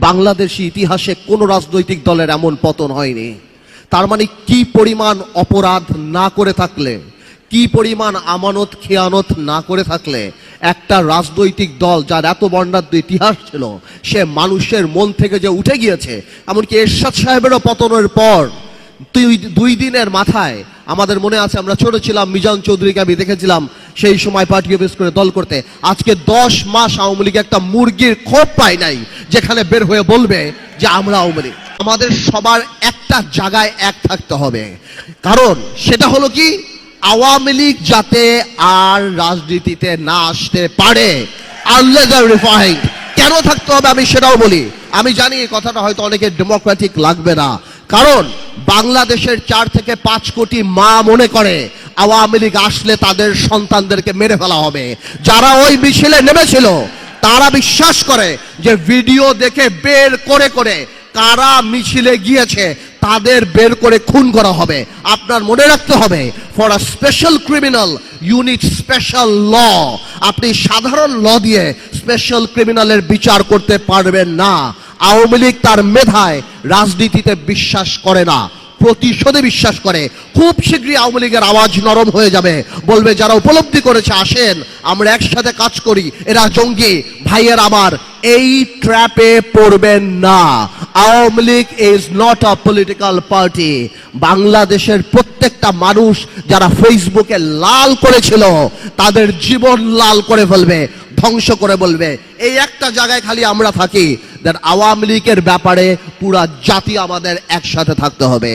বাংলাদেশি ইতিহাসে কোন রাজনৈতিক দলের এমন পতন হয়নি। তার মানে কি পরিমাণ অপরাধ না করে থাকলে, কি পরিমাণ আমানত খেয়ানত না করে থাকলে একটা রাজনৈতিক দল যার এত বর্ণাঢ্য ইতিহাস ছিল সে মানুষের মন থেকে যে উঠে গিয়েছে। এমনকি এরশাদ সাহেবেরও পতনের পর দুই দিনের মাথায় আমাদের মনে আছে, আমরা ছোট ছিলাম, মিজান চৌধুরীকে আমি দেখেছিলাম সেই সময় পার্টি অফিস করে দল করতে। আজকে 10 মাস আওয়ামী লীগ একটা মুরগির খোপ পায় নাই যেখানে বের হয়ে বলবে যে আমরা আওয়ামী লীগ। আমাদের সবার একটা জায়গায় এক থাকতে হবে, কারণ সেটা হলো কি, আওয়ামী লীগ যাতে আর রাজনীতিতে না আসতে পারে। কেন থাকতে হবে আমি সেটাও বলি। আমি জানি এই কথাটা হয়তো অনেকে ডেমোক্রেটিক লাগবে না, কারণ বাংলাদেশের 4 থেকে 5 কোটি মা মনে করে আওয়ামী লীগ আসলে তাদের সন্তানদেরকে মেরে ফেলা হবে। যারা ওই মিছিলে নেমেছিল তারা বিশ্বাস করে যে ভিডিও দেখে বের করে করে কারা মিছিলে গিয়েছে তাদের বের করে খুন করা হবে। আপনার মনে রাখতে হবে, for a special criminal you need special law. আপনি সাধারণ ল দিয়ে স্পেশাল ক্রিমিনালের বিচার করতে পারবেন না। আওয়ামী লীগ তার মেধায় রাজনীতিতে বিশ্বাস করে না, প্রতিশোধে বিশ্বাস করে। খুব শীঘ্রই আওয়ামী লীগের আওয়াজ নরম হয়ে যাবে, বলবে যারা উপলব্ধি করেছে আসেন আমরা একসাথে কাজ করি, এরা জঙ্গি। ভাইয়ের আমার, এই ট্র্যাপে পড়বেন না। Awami League is not a political party. বাংলাদেশের প্রত্যেকটা মানুষ যারা ফেসবুকে লাল করেছিল তাদের জীবন লাল করে ফেলবে, ধ্বংস করে বলবে। এই একটা জায়গায় খালি আমরা থাকি, আওয়ামী লীগের ব্যাপারে পুরা জাতি আমাদের একসাথে থাকতে হবে।